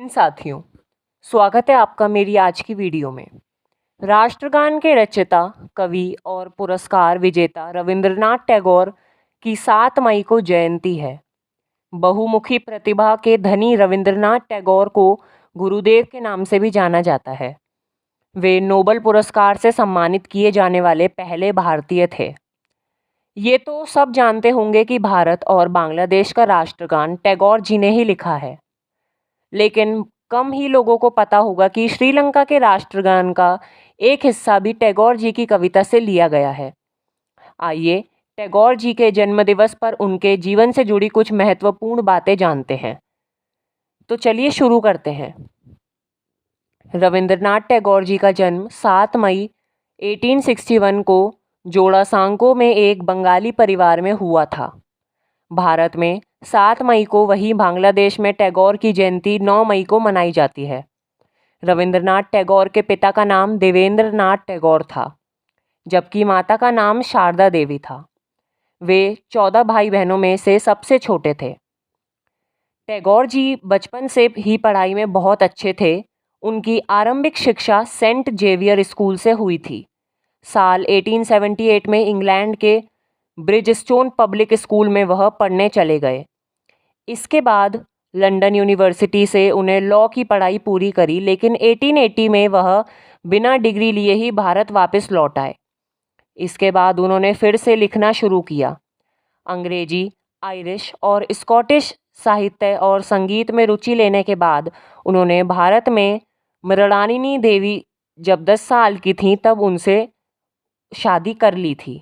इन साथियों, स्वागत है आपका मेरी आज की वीडियो में। राष्ट्रगान के रचयिता, कवि और पुरस्कार विजेता रविंद्रनाथ टैगोर की 7 मई को जयंती है। बहुमुखी प्रतिभा के धनी रविंद्रनाथ टैगोर को गुरुदेव के नाम से भी जाना जाता है। वे नोबेल पुरस्कार से सम्मानित किए जाने वाले पहले भारतीय थे। ये तो सब जानते होंगे कि भारत और बांग्लादेश का राष्ट्रगान टैगोर जी ने ही लिखा है, लेकिन कम ही लोगों को पता होगा कि श्रीलंका के राष्ट्रगान का एक हिस्सा भी टैगोर जी की कविता से लिया गया है। आइए टैगोर जी के जन्मदिवस पर उनके जीवन से जुड़ी कुछ महत्वपूर्ण बातें जानते हैं। तो चलिए शुरू करते हैं। रविंद्रनाथ टैगोर जी का जन्म 7 मई 1861 को जोड़ासांको में एक बंगाली परिवार में हुआ था। भारत में 7 मई को, वहीं बांग्लादेश में टैगोर की जयंती 9 मई को मनाई जाती है। रविंद्रनाथ टैगोर के पिता का नाम देवेंद्र नाथ टैगोर था, जबकि माता का नाम शारदा देवी था। वे 14 भाई बहनों में से सबसे छोटे थे। टैगोर जी बचपन से ही पढ़ाई में बहुत अच्छे थे। उनकी आरंभिक शिक्षा सेंट जेवियर स्कूल से हुई थी। साल 1878 में इंग्लैंड के ब्रिजस्टोन पब्लिक स्कूल में वह पढ़ने चले गए। इसके बाद लंदन यूनिवर्सिटी से उन्हें लॉ की पढ़ाई पूरी करी, लेकिन 1880 में वह बिना डिग्री लिए ही भारत वापस लौट आए। इसके बाद उन्होंने फिर से लिखना शुरू किया। अंग्रेजी, आयरिश और स्कॉटिश साहित्य और संगीत में रुचि लेने के बाद उन्होंने भारत में मृणालिनी देवी जब 10 साल की थीं तब उनसे शादी कर ली थी।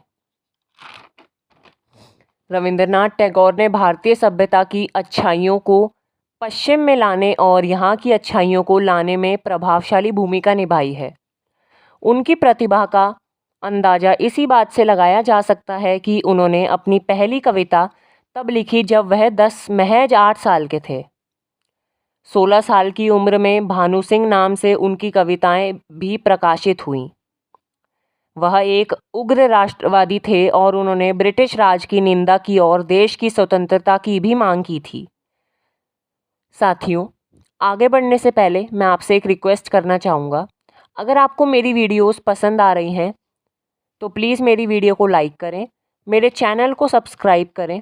रविंद्रनाथ टैगोर ने भारतीय सभ्यता की अच्छाइयों को पश्चिम में लाने और यहाँ की अच्छाइयों को लाने में प्रभावशाली भूमिका निभाई है। उनकी प्रतिभा का अंदाज़ा इसी बात से लगाया जा सकता है कि उन्होंने अपनी पहली कविता तब लिखी जब वह महज 8 साल के थे। 16 साल की उम्र में भानु सिंह नाम से उनकी कविताएं भी प्रकाशित हुईं। वह एक उग्र राष्ट्रवादी थे और उन्होंने ब्रिटिश राज की निंदा की और देश की स्वतंत्रता की भी मांग की थी। साथियों, आगे बढ़ने से पहले मैं आपसे एक रिक्वेस्ट करना चाहूँगा। अगर आपको मेरी वीडियोस पसंद आ रही हैं तो प्लीज़ मेरी वीडियो को लाइक करें, मेरे चैनल को सब्सक्राइब करें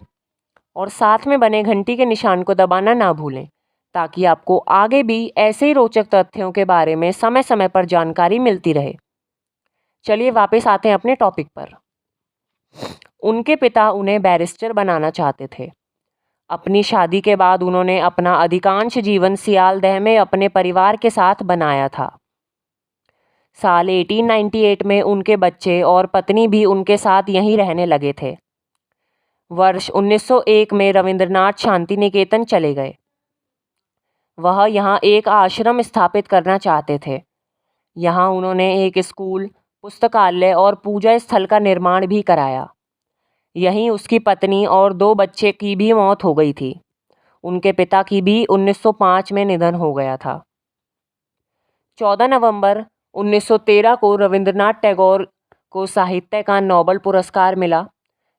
और साथ में बने घंटी के निशान को दबाना ना भूलें, ताकि आपको आगे भी ऐसे ही रोचक तथ्यों के बारे में समय समय पर जानकारी मिलती रहे। चलिए वापस आते हैं अपने टॉपिक पर। उनके पिता उन्हें बैरिस्टर बनाना चाहते थे। अपनी शादी के बाद उन्होंने अपना अधिकांश जीवन सियालदह में अपने परिवार के साथ बनाया था। साल 1898 में उनके बच्चे और पत्नी भी उनके साथ यहीं रहने लगे थे। वर्ष 1901 में रविंद्रनाथ शांति निकेतन चले गए। वह यहाँ एक आश्रम स्थापित करना चाहते थे। यहाँ उन्होंने एक स्कूल, पुस्तकालय और पूजा स्थल का निर्माण भी कराया। यहीं उसकी पत्नी और 2 बच्चे की भी मौत हो गई थी। उनके पिता की भी 1905 में निधन हो गया था। 14 नवंबर 1913 को रविंद्रनाथ टैगोर को साहित्य का नोबेल पुरस्कार मिला।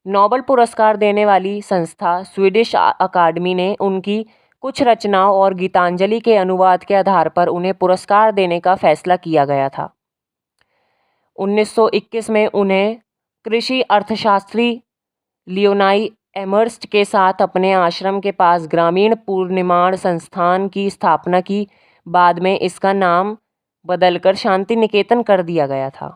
नोबेल पुरस्कार देने वाली संस्था स्वीडिश अकादमी ने उनकी कुछ रचनाओं और गीतांजलि के अनुवाद के आधार पर उन्हें पुरस्कार देने का फैसला किया गया था। 1921 में उन्हें कृषि अर्थशास्त्री लियोनाई एमर्स्ट के साथ अपने आश्रम के पास ग्रामीण पुनर्निर्माण संस्थान की स्थापना की। बाद में इसका नाम बदलकर शांति निकेतन कर दिया गया था।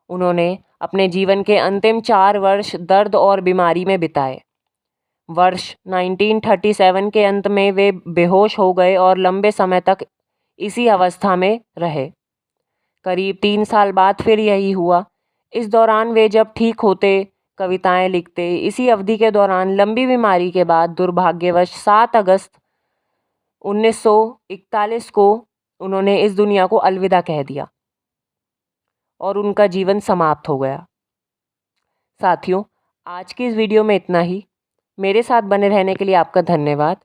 उन्होंने अपने जीवन के अंतिम 4 वर्ष दर्द और बीमारी में बिताए। वर्ष 1937 के अंत में वे बेहोश हो गए और लंबे समय तक इसी अवस्था में रहे। करीब 3 साल बाद फिर यही हुआ। इस दौरान वे जब ठीक होते, कविताएं लिखते। इसी अवधि के दौरान लंबी बीमारी के बाद दुर्भाग्यवश 7 अगस्त 1941 को उन्होंने इस दुनिया को अलविदा कह दिया और उनका जीवन समाप्त हो गया। साथियों, आज की इस वीडियो में इतना ही। मेरे साथ बने रहने के लिए आपका धन्यवाद।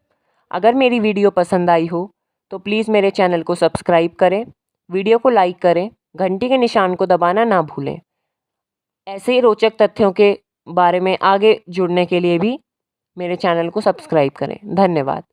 अगर मेरी वीडियो पसंद आई हो तो प्लीज़ मेरे चैनल को सब्सक्राइब करें, वीडियो को लाइक करें, घंटी के निशान को दबाना ना भूलें। ऐसे ही रोचक तथ्यों के बारे में आगे जुड़ने के लिए भी मेरे चैनल को सब्सक्राइब करें। धन्यवाद।